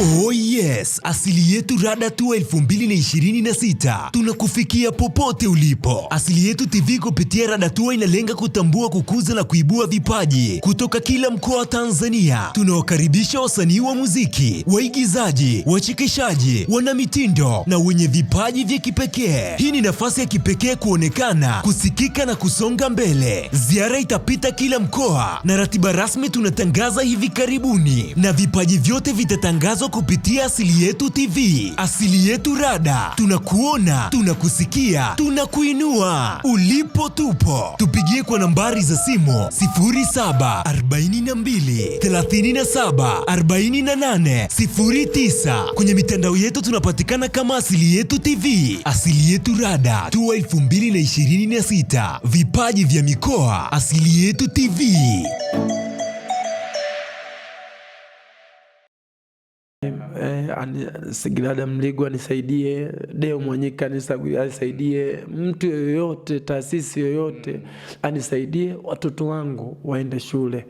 Oh yes, Asili Yetu Rada Tour 2026. Tunakufikia popote ulipo. Asili Yetu TV kupitia Rada Tour inalenga kutambua, kukuza na kuibua vipaji kutoka kila mkoa wa Tanzania. Tunawakaribisha wasanii wa muziki, waigizaji, wachekeshaji, wanamitindo na wenye vipaji vya kipekee. Hii ni nafasi ya kipekee kuonekana, kusikika na kusonga mbele. Ziara itapita kila mkoa na ratiba rasmi tunatangaza hivi karibuni, na vipaji vyote vitatangazwa kupitia Asili Yetu TV. Asili Yetu Rada, tunakuona, tunakusikia, tunakuinua. Ulipo tupo. Tupigie kwa nambari za simu 0742 37 48 09. Kwenye mitandao yetu tunapatikana kama Asili Yetu TV. Asili Yetu Rada Tour 2026. Vipaji vya mikoa, Asili Yetu TV. Sigrada Mligo anisaidie, Deo Mwanyika anisaidie, mtu yoyote, taasisi yoyote anisaidie, watoto wangu waende shule.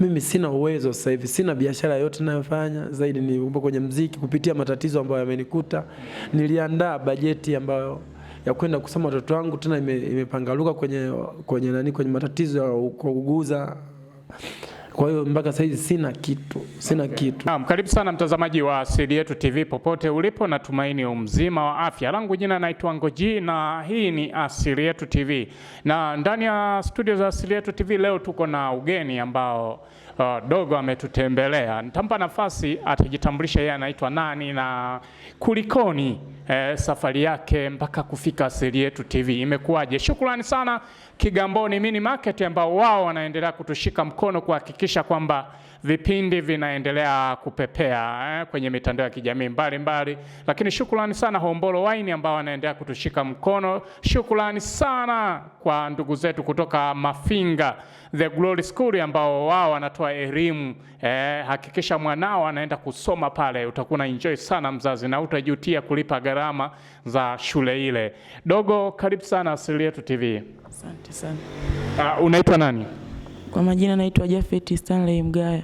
Mimi sina uwezo sasa hivi, sina biashara yote ninayofanya, zaidi ni upo kwenye muziki. Kupitia matatizo ambayo yamenikuta, niliandaa bajeti ambayo ya kwenda kusoma watoto wangu, tena imepangaluka kwenye matatizo ya kuuguza. Kwa hiyo mpaka sasa hivi sina kitu. Naam, karibu sana mtazamaji wa Asili Yetu TV popote ulipo, na tumaini mzima wa afya. Langu jina naitwa Ngoji na hii ni Asili Yetu TV. Na ndani ya studio za Asili Yetu TV leo tuko na ugeni ambao Dogo ametutembelea. Nitampa nafasi atajitambulisha yeye anaitwa nani na kulikoni safari yake mpaka kufika Asili Yetu TV imekuwaje. Shukrani sana Kigamboni Mini Market ambao wao wanaendelea kutushika mkono kuhakikisha kwamba vipindi vinaendelea kupepea kwenye mitandao ya kijamii mbalimbali. Lakini shukrani sana Hombolo Wine ambao wanaendelea kutushika mkono. Shukrani sana kwa ndugu zetu kutoka Mafinga The Glory School ambao wao wanatoa elimu. Hakikisha mwanao anaenda kusoma pale, utakuwa enjoy sana mzazi na utajutia kulipa gharama za shule ile. Dogo, karibu sana Asili Yetu TV. Asante sana. Unaitwa nani? Kwa majina naitwa Jafet Stanley Mgaya.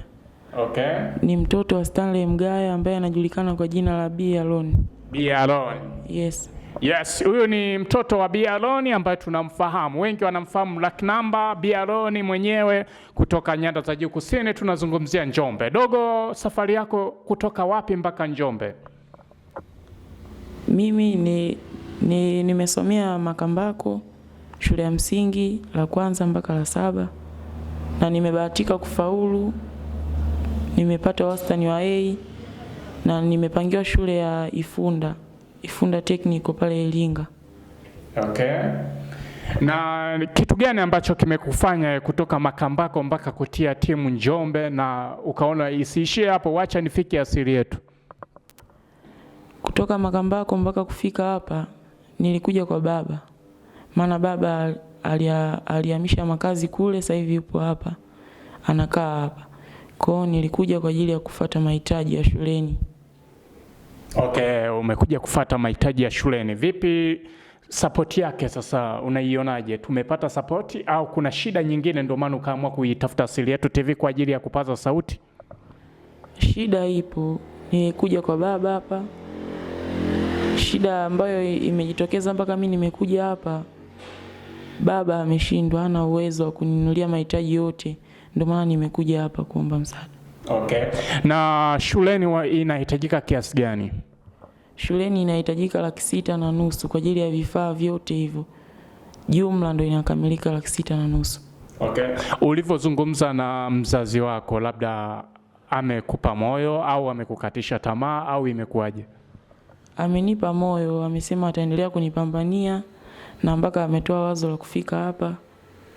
Okay. Ni mtoto wa Stanley Mgaya ambaye anajulikana kwa jina la B Alone. B Alone. Yes. Yes, huyu ni mtoto wa B Alone ambaye tunamfahamu. Wengi wanamfahamu Lucky Number. B Alone mwenyewe kutoka Nyanda za Juu Kusini, tunazungumzia Njombe. Dogo, safari yako kutoka wapi mpaka Njombe? Mimi nimesomea Makambako, shule ya msingi la kwanza mpaka la 7. Na nimebahatika kufaulu. Nimepata wastani wa A na nimepangiwa shule ya Ifunda Technical pale Iringa. Okay. Na kitu gani ambacho kimekufanya kutoka Makambako mpaka kutia timu Njombe na ukaona isiishie hapo, wacha nifike Asili Yetu? Kutoka Makambako mpaka kufika hapa nilikuja kwa baba. Maana baba alihamisha makazi kule, sasa hivi yupo hapa. Anakaa hapa. Kwa hiyo nilikuja kwa ajili ya kufuata mahitaji ya shuleni. Okay, umekuja kufuata mahitaji ya shuleni. Vipi support yake sasa unaionaje? Tumepata support au kuna shida nyingine ndio maana ukaamua kuitafuta Asili Yetu TV kwa ajili ya kupaza sauti? Shida ipo. Nilikuja kwa baba hapa. Shida ambayo imejitokeza mpaka mimi nimekuja hapa, baba ameshindwa, hana uwezo wa kuninunulia mahitaji yote. Ndio maana nimekuja hapa kuomba msaada. Okay. Na shuleni inahitajika kiasi gani? Shuleni inahitajika 6,500 kwa ajili ya vifaa vyote hivyo. Jumla ndio inakamilika 6,500. Okay. Ulivyozungumza na mzazi wako, labda amekupa moyo au amekukatisha tamaa au imekuwaje? Amenipa moyo, amesema ataendelea kunipambania na mpaka ametoa wazo la kufika hapa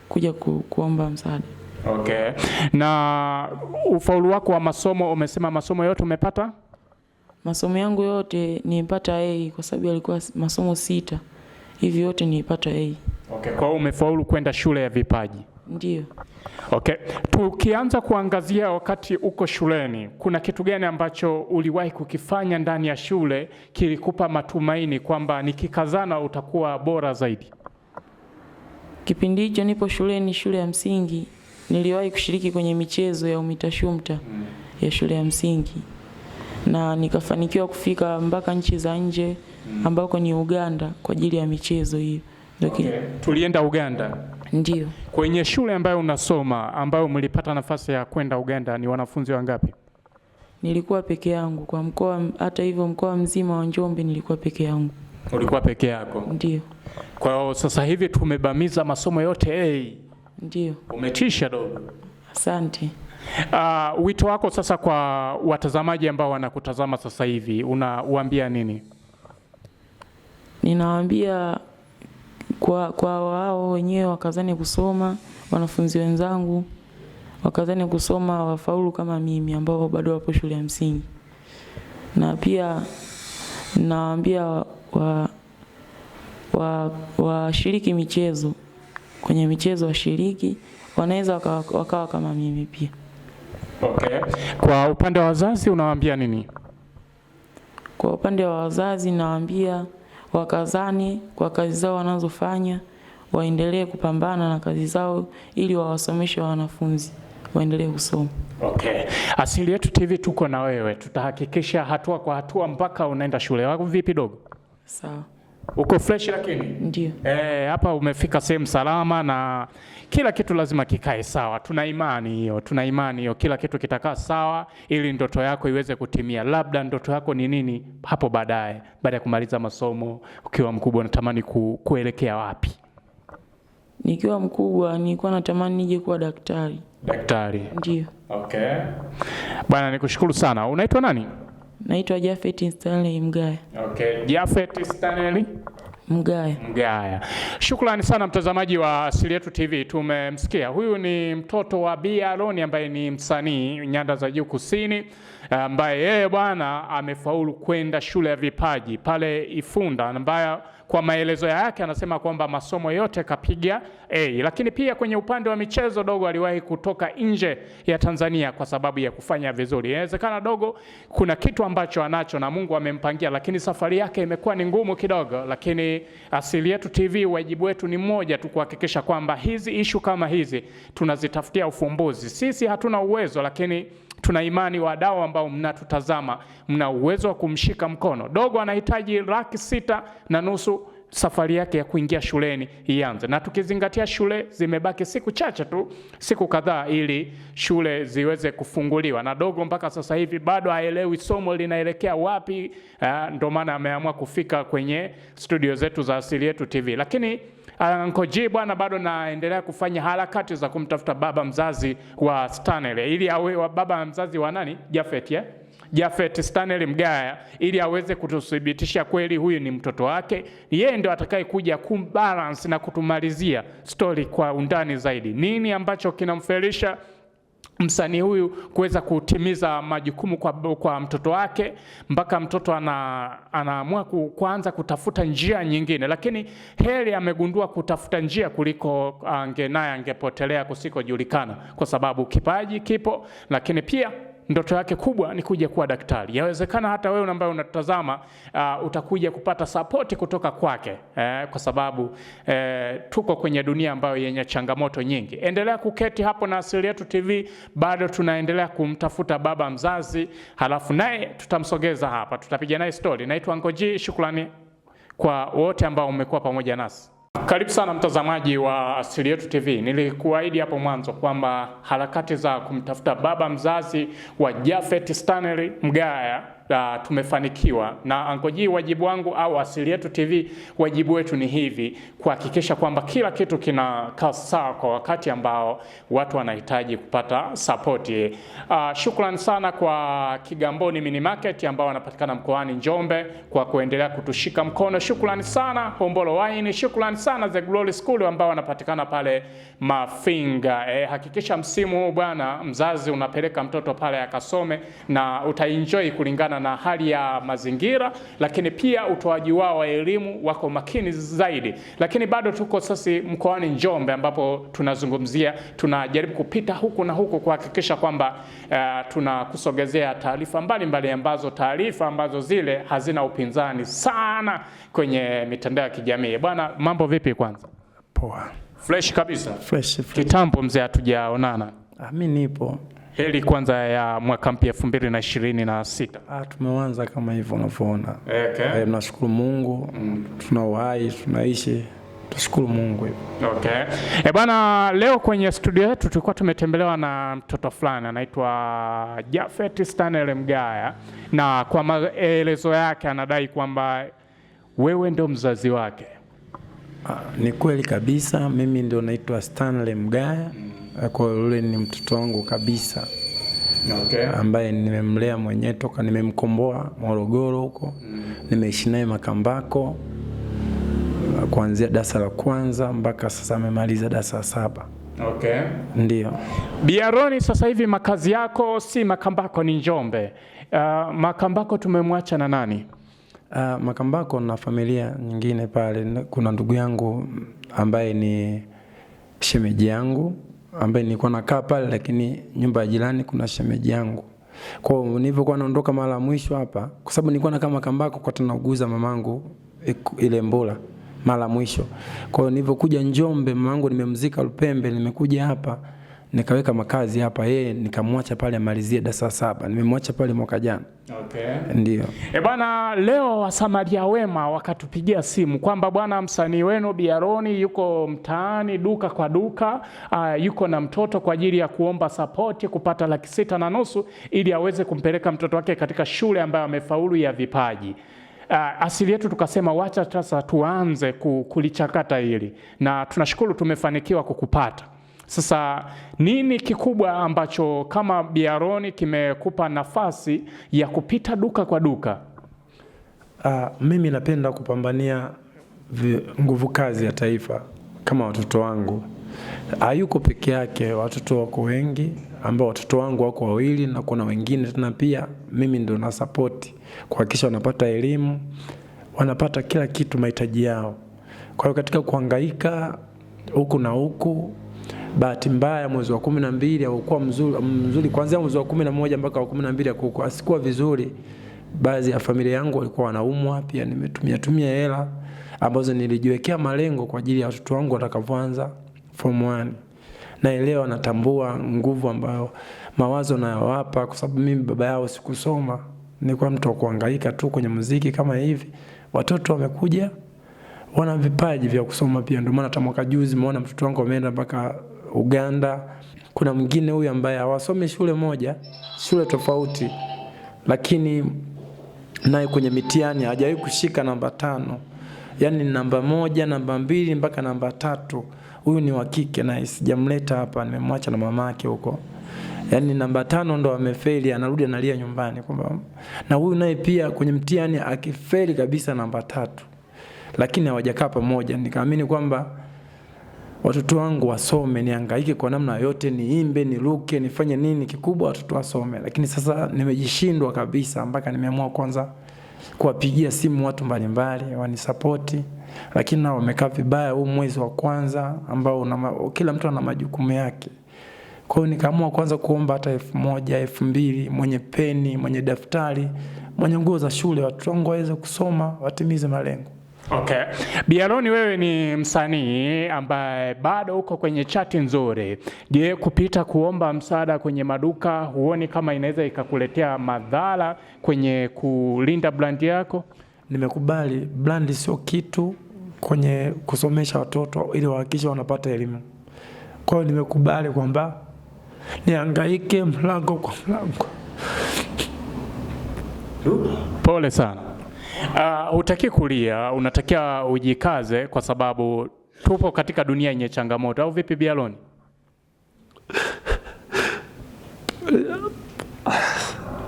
kuja kuomba msaada. Okay. Na ufaulu wako wa masomo, umesema masomo yote umepata? Masomo yangu yote nilipata A kwa sababu yalikuwa masomo 6. Hivi yote nilipata A. Okay. Kwa hiyo umefaulu kwenda shule ya vipaji? Ndio. Okay. Tukianza kuangazia wakati uko shuleni, kuna kitu gani ambacho uliwahi kukifanya ndani ya shule kilikupa matumaini kwamba nikikazana utakuwa bora zaidi? Kipindi hicho nipo shuleni, shule ya msingi, niliwahi kushiriki kwenye michezo ya UMITASHUMTA ya shule ya msingi. na nikafanikiwa kufika mpaka nchi za nje ambako ni Uganda kwa ajili ya michezo hiyo. Okay. Tulienda Uganda. Ndio. Kwenye shule ambayo unasoma ambayo mlipata nafasi ya kwenda Uganda ni wanafunzi wangapi? Nilikuwa peke yangu kwa mkoa, hata hivyo mkoa mzima wa Njombe nilikuwa peke yangu. Ulikuwa peke yako? Ndio. Kwa hiyo sasa hivi tumebamiza masomo yote. Ndio. Umetisha dogo. Asante. Wito wako sasa kwa watazamaji ambao wanakutazama sasa hivi unawaambia nini? Ninawaambia kwa wao wenyewe wakazane kusoma, wanafunzi wenzangu wakazane kusoma, wafaulu kama mimi ambao bado wapo shule ya msingi. Na pia nawaambia washiriki michezo, kwenye michezo washiriki, wanaweza wakawa kama mimi pia. Okay. Kwa upande wa wazazi unawaambia nini? Kwa upande wa wazazi nawaambia wakazane kwa kazi zao wanazofanya, waendelee kupambana na kazi zao ili wawasomeshe wanafunzi waendelee kusoma. Okay. Asili Yetu TV tuko na wewe. Tutahakikisha hatua kwa hatua mpaka unaenda shule. Wako vipi dogo? Sawa. Uko fresh lakini? Ndio. Hapa umefika sehemu salama na kila kitu lazima kikae sawa. Tuna imani hiyo kila kitu kitakaa sawa ili ndoto yako iweze kutimia. Labda ndoto yako ni nini hapo baadaye? Baada ya kumaliza masomo, ukiwa mkubwa unatamani kuelekea wapi? Nikiwa mkubwa nilikuwa natamani nije kuwa daktari. Daktari? Ndio. Okay. Bwana nikushukuru sana. Unaitwa nani? Naitwa Japhet Stanley Mgaya. Okay. Japhet Stanley Mgaya. Shukrani sana mtazamaji wa Asili Yetu TV. Tumemsikia. Huyu ni mtoto wa Bi Aroni ambaye ni msanii nyanda za juu kusini, ambaye yeye bwana amefaulu kwenda shule ya vipaji pale Ifunda, ambaye kwa maelezo yake anasema kwamba masomo yote kapiga A. Lakini pia kwenye upande wa michezo dogo aliwahi kutoka nje ya Tanzania kwa sababu ya kufanya vizuri. Inawezekana dogo kuna kitu ambacho anacho na Mungu amempangia, lakini safari yake imekuwa ni ngumu kidogo. Lakini Asili Yetu TV wajibu wetu ni mmoja tu, kuhakikisha kwamba hizi issue kama hizi tunazitafutia ufumbuzi. Sisi hatuna uwezo, lakini tuna imani wadau ambao mnatutazama mna uwezo wa kumshika mkono. Dogo anahitaji 6,500,000 safari yake ya kuingia shuleni ianze. Na tukizingatia shule zimebaki siku chache tu, siku kadhaa ili shule ziweze kufunguliwa. Na dogo mpaka sasa hivi bado haelewi somo linaelekea wapi. Ndio maana ameamua kufika kwenye studio zetu za Asili Yetu TV. Lakini Uncle G bwana bado naendelea kufanya harakati za kumtafuta baba mzazi wa Stanley ili awe baba mzazi wa nani? Japhet Stanley Mgaya, ili aweze kututhibitisha kweli huyu ni mtoto wake. Yeye ndio atakaye kuja kumbalance na kutumalizia story kwa undani zaidi. Nini ambacho kinamfelisha msanii huyu kuweza kutimiza majukumu kwa mtoto wake mpaka mtoto anaamua kuanza kutafuta njia nyingine. Lakini heri amegundua kutafuta njia kuliko angepotelea kusikojulikana, kwa sababu kipaji kipo, lakini pia ndoto yake kubwa ni kuja kuwa daktari. Yawezekana hata wewe ambaye unatazama utakuja kupata support kutoka kwake, kwa sababu tuko kwenye dunia ambayo yenye changamoto nyingi. Endelea kuketi hapo na Asili Yetu TV, bado tunaendelea kumtafuta baba mzazi, halafu naye tutamsogeza hapa, tutapiga naye story. Naitwa Uncle G, shukrani kwa wote ambao umekuwa pamoja nasi. Karibu sana mtazamaji wa Asili Yetu TV. Nilikuahidi hapo mwanzo kwamba harakati za kumtafuta baba mzazi wa Japhet Stanley Mgaya tumefanikiwa. Na Uncle G, wajibu wangu au Asili Yetu TV wajibu wetu ni hivi, kuhakikisha kwamba kila kitu kinakaa sawa kwa wakati ambao watu wanahitaji kupata support. Shukrani sana kwa Kigamboni Mini Market ambao wanapatikana mkoani Njombe kwa kuendelea kutushika mkono. Shukrani sana Hombolo Wine, shukrani sana The Glory School ambao wanapatikana pale Mafinga. Hakikisha msimu huu bwana mzazi unapeleka mtoto pale akasome na utaenjoy kulingana na hali ya mazingira, lakini pia utoaji wao wa elimu wako makini zaidi. Lakini bado tuko sasa mkoani Njombe ambapo tunajaribu kupita huku na huku kuhakikisha kwamba tunakusogezea taarifa mbalimbali ambazo zile hazina upinzani sana kwenye mitandao ya kijamii. Bwana, mambo vipi kwanza? Poa. Fresh kabisa. Fresh. Kitambo mzee hatujaonana. Mimi nipo. Heri kwanza ya mwaka mpya 2026. Tumeanza kama hivyo unavyoona. Okay. Nashukuru Mungu, tuna uhai, tunaishi. Tushukuru Mungu hivyo. Okay. Bwana, leo kwenye studio yetu tulikuwa tumetembelewa na mtoto fulani anaitwa Japhet Stanley Mgaya, na kwa maelezo yake anadai kwamba wewe ndio mzazi wake. Ni kweli kabisa, mimi ndio naitwa Stanley Mgaya. Kwa yule ni mtoto wangu kabisa. Okay. Ambaye nimemlea mwenyewe toka nimemkomboa Morogoro huko. Nimeishi naye Makambako kuanzia darasa la kwanza mpaka sasa amemaliza darasa la 7. Okay. Ndio. Bi Aroni, sasa hivi makazi yako si Makambako, ni Njombe. Makambako tumemwacha na nani? Makambako na familia nyingine pale. Kuna ndugu yangu ambaye ni shemeji yangu ambaye nilikuwa nakaa pale, lakini nyumba ya jirani kuna shemeji yangu. Kwa hiyo nilipokuwa naondoka mara mwisho hapa, kwa sababu nilikuwa nakaa Makambako kwa tunauguza mamangu ile Mbula mara mwisho. Kwa hiyo nilipokuja Njombe, mamangu nimemzika Lupembe, nimekuja hapa nikaweka makazi hapa, yeye nikamwacha pale amalizie darasa 7. Nimemwacha pale mwaka jana. Okay. Ndio. Bwana, leo wasamaria wema wakatupigia simu kwamba bwana, msanii wenu Bi Aroni yuko mtaani duka kwa duka, yuko na mtoto kwa ajili ya kuomba support kupata 6,500 ili aweze kumpeleka mtoto wake katika shule ambayo amefaulu ya vipaji. Asili yetu tukasema wacha sasa tuanze kulichakata hili, na tunashukuru tumefanikiwa kukupata. Sasa nini kikubwa ambacho kama Bi Aroni kimekupa nafasi ya kupita duka kwa duka? Mimi napenda kupambania nguvu kazi ya taifa kama watoto wangu. Hayuko peke yake, watoto wako wengi ambao watoto wangu wako wawili na kuna wengine tena pia mimi ndo na support kuhakikisha wanapata elimu, wanapata kila kitu mahitaji yao. Kwa hiyo katika kuhangaika huku na huku, bahati mbaya mwezi wa 12 haukuwa mzuri kuanzia mwezi wa 11 mpaka wa 12 asikuwa vizuri. Baadhi ya familia yangu walikuwa wanaumwa, pia nimetumia hela ambazo nilijiwekea malengo kwa ajili ya watoto wangu watakavyoanza form 1. Naelewa, natambua nguvu ambayo mawazo nayowapa, kwa sababu mimi baba yao sikusoma, nilikuwa mtu wa kuhangaika tu kwenye muziki kama hivi. Watoto wamekuja wana vipaji vya kusoma pia, ndio maana hata mwaka juzi umeona mtoto wangu ameenda mpaka Uganda. Kuna mwingine huyu ambaye hawasome shule moja, shule tofauti, lakini naye kwenye mitihani hajawahi kushika namba 5. Yaani namba 1, namba 2 mpaka namba 3. Huyu ni wa kike na sijamleta hapa, nimemwacha na mamake huko. Yaani namba 5 ndo amefeli, anarudi analia nyumbani kwamba. Na huyu naye pia kwenye mtihani akifeli kabisa namba 3. Lakini hawajakaa pamoja. Nikaamini kwamba watoto wangu wasome, nihangaike kwa namna yote, niimbe, niruke, nifanye nini, kikubwa watoto wasome. Lakini sasa nimejishindwa kabisa mpaka nimeamua kwanza kuwapigia simu watu mbalimbali wanisapoti, lakini nao wamekaa vibaya huu mwezi wa kwanza ambao kila mtu ana majukumu yake. Kwa hiyo nikaamua kwanza kuomba hata 1,000, 2,000, mwenye peni, mwenye daftari, mwenye nguo za shule, watu wangu waweze kusoma, watimize malengo. Okay. Bi Aroni, wewe ni msanii ambaye bado uko kwenye chati nzuri. Je, kupita kuomba msaada kwenye maduka huoni kama inaweza ikakuletea madhara kwenye kulinda brand yako? Nimekubali brand sio kitu kwenye kusomesha watoto ili wahakikishe wanapata elimu. Kwa hiyo nimekubali kwamba nihangaike mlango kwa mlango. Pole sana. Hutaki kulia, unatakiwa ujikaze kwa sababu tupo katika dunia yenye changamoto, au vipi Bi Aroni?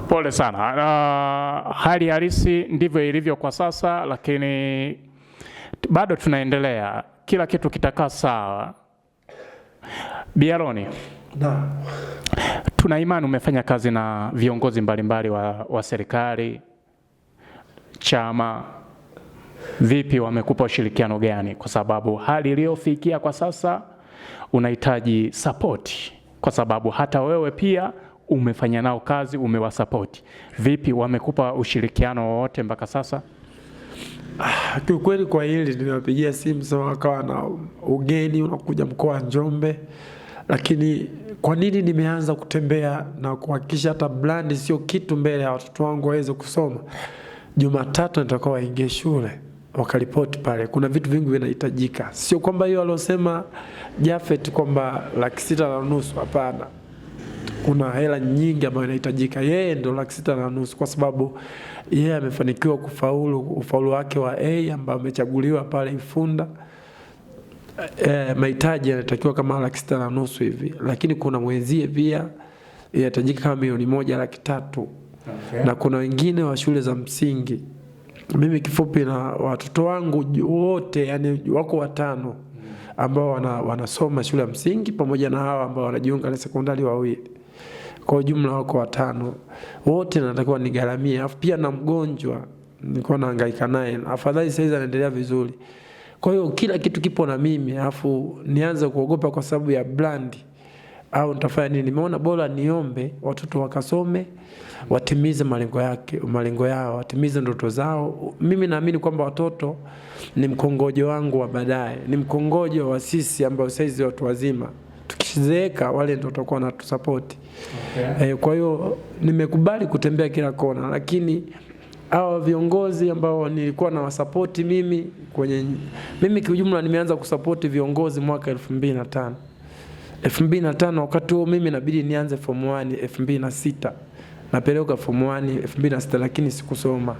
Pole sana. Hali halisi ndivyo ilivyo kwa sasa, lakini bado tunaendelea. Kila kitu kitakaa sawa. Bi Aroni, tuna imani umefanya kazi na viongozi mbalimbali wa serikali, chama. Vipi, wamekupa ushirikiano gani? Kwa sababu hali iliyofikia kwa sasa unahitaji support, kwa sababu hata wewe pia umefanya nao kazi, umewasupport. Vipi, wamekupa ushirikiano wowote mpaka sasa? Kiukweli kwa hili nimewapigia simu, sasa wakawa na ugeni unakuja mkoa wa Njombe, Lakini kwa nini nimeanza kutembea na kuhakikisha hata brand sio kitu mbele ya watoto wangu waweze kusoma? Jumatatu nitakuwa waingie shule wakaripoti pale. Kuna vitu vingi vinahitajika. Sio kwamba hiyo alosema Jafet kwamba 6,500, hapana. Kuna hela nyingi ambayo inahitajika. Yeye ndo 6,500 kwa sababu yeye amefanikiwa kufaulu ufaulu wake wa A ambao amechaguliwa pale Ifunda. Mahitaji yanatakiwa kama 6,500 hivi, lakini kuna mwenzie pia inahitajika kama 1,300,000. Okay. Na kuna wengine wa shule za msingi. Mimi kifupi na watoto wangu wote yani wako 5 ambao wanasoma shule ya msingi pamoja na hawa ambao wanajiunga na sekondari 2. Kwa jumla wako 5. Wote natakiwa nigaramie. Alafu pia na mgonjwa nilikuwa nahangaika naye. Afadhali sasa anaendelea vizuri. Kwa hiyo kila kitu kipo na mimi, alafu nianze kuogopa kwa sababu ya brand au nitafanya nini? Nimeona bora niombe watoto wakasome, watimize malengo yao, watimize ndoto zao. Mimi naamini kwamba watoto ni mkongojo wangu wa baadaye, ni mkongojo wa sisi ambao saizi watu wazima. Tukizeeka wale ndio watakuwa wanatusupport. Okay. Kwa hiyo nimekubali kutembea kila kona, lakini hawa viongozi ambao nilikuwa na wasupport mimi kwa ujumla nimeanza kusupport viongozi mwaka 2005. 2005 wakati huo mimi inabidi nianze form 1 2006. Napeleka form 1 2006 lakini sikusoma.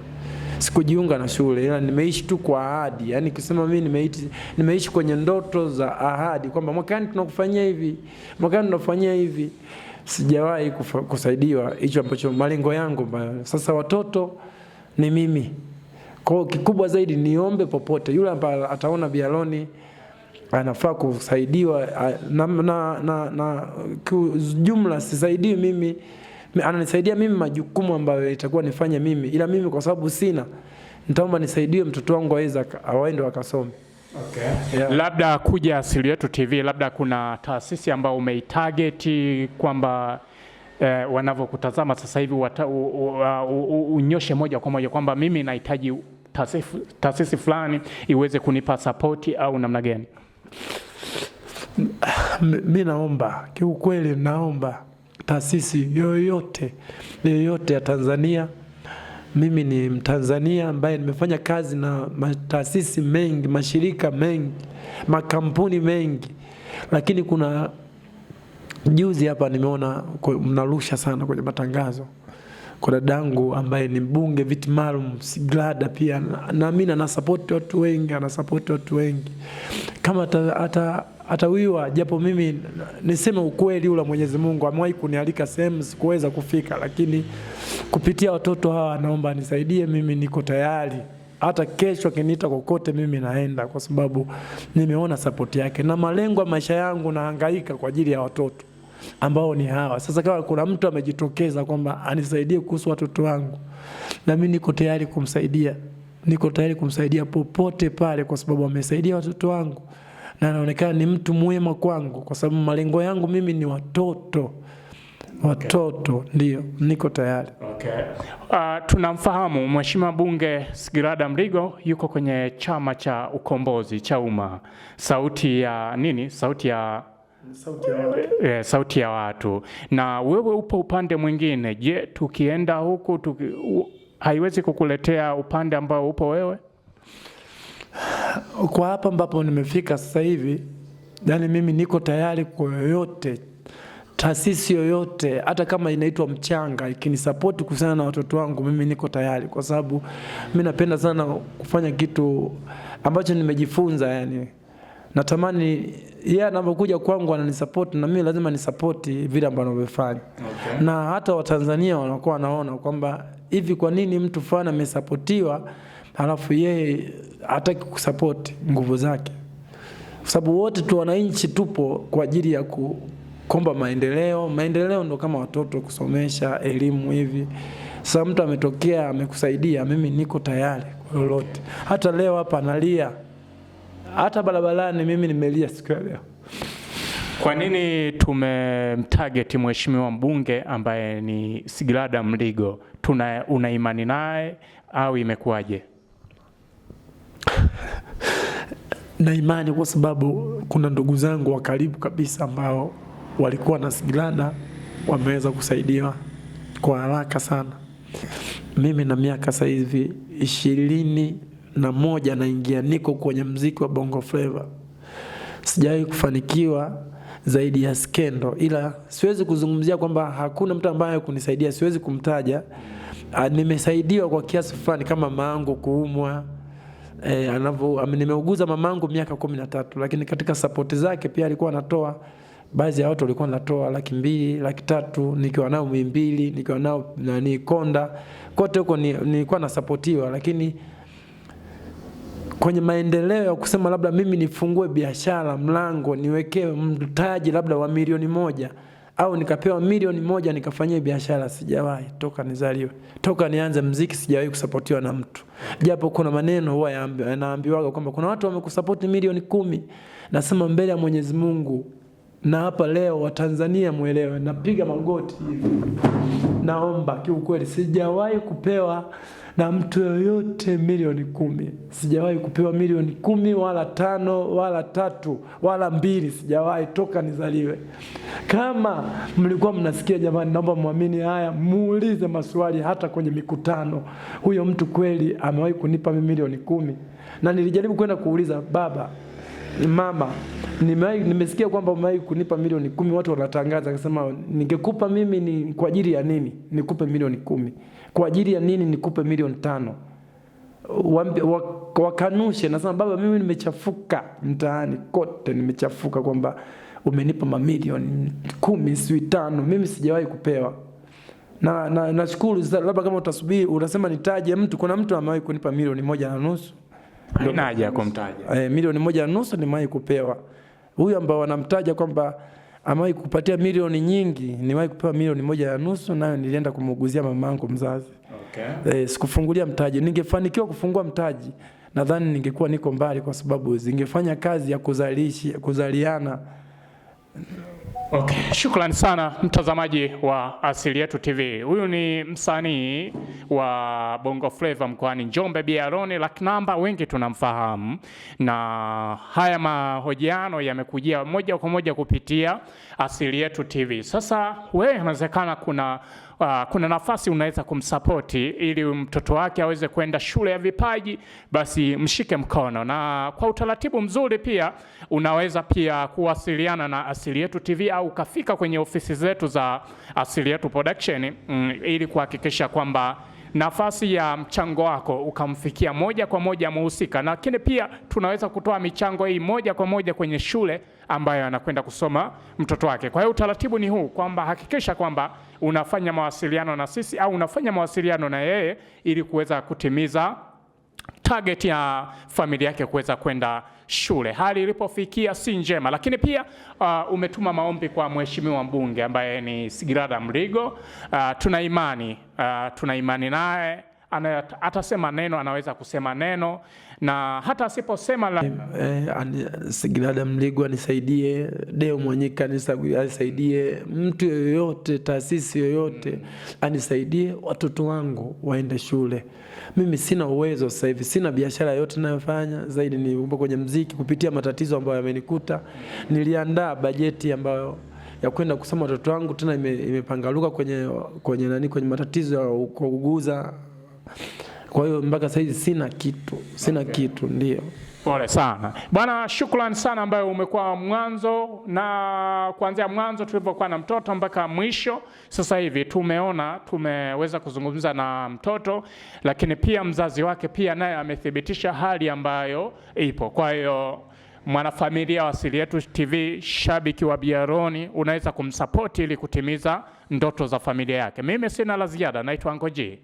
Sikujiunga na shule, ila nimeishi tu kwa ahadi. Yaani kusema mimi nimeishi kwenye ndoto za ahadi kwamba mwakani tunakufanyia hivi, mwakani tunafanyia hivi. Sijawahi kusaidiwa hicho ambacho malengo yangu. Sasa watoto ni mimi. Kwa kikubwa zaidi niombe popote yule ambaye ataona Bialoni anafaa kusaidiwa na jumla sisaidii mimi, ananisaidia mimi majukumu ambayo itakuwa nifanye mimi, ila mimi kwa sababu sina, nitaomba nisaidie mtoto wangu aende akasome. Okay. Yeah. Labda kuja Asili Yetu TV, labda kuna taasisi ambayo umeitarget kwamba wanavyokutazama sasa hivi unyoshe moja kwa moja kwamba mimi nahitaji taasisi fulani iweze kunipa support au namna gani? Mimi naomba, kiukweli naomba taasisi yoyote ya Tanzania. Mimi ni Mtanzania ambaye nimefanya kazi na taasisi mengi, mashirika mengi, makampuni mengi. Lakini kuna juzi hapa nimeona mnarusha sana kwenye matangazo. Kuna dadangu ambaye ni mbunge viti maalum Sigrada pia na mimi na support watu wengi. Kama atawiwa japo mimi niseme ukweli ule Mwenyezi Mungu amewahi kunialika sehemu sikuweza kufika, lakini kupitia watoto hawa naomba nisaidie. Mimi niko tayari, hata kesho kiniita kokote mimi naenda, kwa sababu nimeona support yake na malengo ya maisha yangu. Nahangaika kwa ajili ya watoto ambao ni hawa. Sasa kama kuna mtu amejitokeza kwamba anisaidie kuhusu watoto wangu, na mimi niko tayari kumsaidia popote pale, kwa sababu amesaidia watoto wangu na anaonekana ni mtu mwema kwangu, kwa sababu malengo yangu mimi ni watoto. Okay. Ndio, niko tayari. Okay. Tunamfahamu Mheshimiwa Bunge Sigrada Mligo yuko kwenye Chama cha Ukombozi cha Umma. Sauti ya nini? Sauti ya watu. Na wewe upo upande mwingine. Je, tukienda huku haiwezi kukuletea upande ambao upo wewe? Kwa hapa ambapo nimefika sasa hivi, yani mimi niko tayari kwa yoyote, taasisi yoyote, hata kama inaitwa mchanga ikinisupport kuhusiana na watoto wangu, mimi niko tayari, kwa sababu mimi napenda sana kufanya kitu ambacho nimejifunza. Yani natamani yeye anapokuja kwangu ananisupport na mimi lazima nisupport vile ambavyo anafanya. Okay. Na hata Watanzania wanakuwa wanaona kwamba hivi kwa nini mtu fulani amesupportiwa halafu yeye hataki kusupport nguvu zake. Kwa sababu wote tu wananchi tupo kwa ajili ya kuomba maendeleo. Maendeleo ndo kama watoto, kusomesha, elimu hivi. Sasa mtu ametokea amekusaidia, mimi niko tayari kwa lolote. Hata leo hapa nalia. Hata barabarani mimi nimelia siku ya leo. Kwa nini tumemtarget Mheshimiwa Mbunge ambaye ni Sigrada Mligo? Una imani naye au imekuwaje? Na imani kwa sababu kuna ndugu zangu wa karibu kabisa ambao walikuwa na sigilada wameweza kusaidiwa kwa haraka sana. Mimi na miaka sasa hivi 21 naingia, niko kwenye mziki wa Bongo Flava. Sijawahi kufanikiwa zaidi ya Skendo, ila siwezi kuzungumzia kwamba hakuna mtu ambaye kunisaidia, siwezi kumtaja. Nimesaidiwa kwa kiasi fulani, kama mamangu kuumwa, nimeuguza mamangu miaka 13, lakini katika support zake pia alikuwa anatoa. Baadhi ya watu walikuwa wanatoa 200,000, 300,000, nikiwa nao Muhimbili, nikiwa nao Konda, kote huko nilikuwa nasapotiwa. Lakini kwenye maendeleo ya kusema labda mimi nifungue biashara mlango niwekee mtaji labda wa milioni 1 au nikapewa milioni 1 nikafanyia biashara, sijawahi toka nizaliwe. Toka nianze muziki sijawahi kusapotiwa na mtu. Japo kuna maneno huwa yanaambiwa kwamba kuna watu wamekusupport milioni 10. Nasema mbele ya Mwenyezi Mungu na hapa leo wa Tanzania muelewe, napiga magoti hivi. Naomba kiukweli sijawahi kupewa na mtu yoyote milioni 10. Sijawahi kupewa milioni 10 wala 5 wala 3 wala 2, sijawahi toka nizaliwe. Kama mlikuwa mnasikia jamani, naomba muamini haya, muulize maswali hata kwenye mikutano. Huyo mtu kweli amewahi kunipa milioni 10? Na nilijaribu kwenda kuuliza baba, mama, nimesikia kwamba umewahi kunipa milioni 10, watu wanatangaza. Akasema ningekupa mimi ni kwa ajili ya nini nikupe milioni 10? Kwa ajili ya nini nikupe milioni 5? Wakanushe. Nasema baba, mimi nimechafuka mtaani kote, nimechafuka kwamba umenipa mamilioni 10 si 5, mimi sijawahi kupewa. Na nashukuru labda kama utasubiri unasema nitaje mtu, kuna mtu amewahi kunipa milioni 1.5. Haina haja ya kumtaja. Milioni 1.5 nimewahi kupewa. Huyu ambao wanamtaja kwamba amewahi kupatia milioni nyingi, nimewahi kupewa milioni 1.5, nayo nilienda kumuguzia mamangu mzazi. Okay. Sikufungulia mtaji. Ningefanikiwa kufungua mtaji, nadhani ningekuwa niko mbali, kwa sababu zingefanya kazi ya kuzaliana. Okay, shukrani sana mtazamaji wa Asili Yetu TV. Huyu ni msanii wa Bongo Flava mkoani Njombe, Bi Aaron Laknamba, wengi tunamfahamu. Na haya mahojiano yamekujia moja kwa moja kupitia Asili Yetu TV. Sasa wewe inawezekana kuna nafasi unaweza kumsapoti ili mtoto wake aweze kwenda shule ya vipaji, basi mshike mkono. Na kwa utaratibu mzuri pia unaweza pia kuwasiliana na Asili Yetu TV au kafika kwenye ofisi zetu za Asili Yetu Production ili kuhakikisha kwamba nafasi ya mchango wako ukamfikia moja kwa moja mhusika. Lakini pia tunaweza kutoa michango hii moja kwa moja kwenye shule ambayo anakwenda kusoma mtoto wake. Kwa hiyo utaratibu ni huu, kwamba hakikisha kwamba unafanya mawasiliano na sisi au unafanya mawasiliano na yeye ili kuweza kutimiza target ya familia yake kuweza kwenda shule. Hali ilipofikia si njema, lakini pia umetuma maombi kwa mheshimiwa mbunge ambaye ni Sigilada Mligo. Tuna imani naye atasema neno, anaweza kusema neno, na hata asiposema Sigilada Mligo anisaidie, Deo Mwanyika anisaidie, mtu yoyote, taasisi yoyote anisaidie, watoto wangu waende shule. Mimi sina uwezo sasa hivi, sina biashara yote ninayofanya zaidi ni kwenye muziki. Kupitia matatizo ambayo yamenikuta, niliandaa bajeti ambayo ya kwenda kusoma watoto wangu, tena imepangaluka kwenye matatizo ya kuuguza. Kwa hiyo mpaka sasa hivi sina kitu ndio. Pole sana. Bwana, shukrani sana ambayo umekuwa mwanzo, na kuanzia mwanzo tulipokuwa na mtoto mpaka mwisho. Sasa hivi tumeweza kuzungumza na mtoto, lakini pia mzazi wake pia naye amethibitisha hali ambayo ipo. Kwa hiyo mwanafamilia wa Asili Yetu TV, shabiki wa Bi Aaron, unaweza kumsupport ili kutimiza ndoto za familia yake. Mimi sina la ziada, naitwa Ngoji.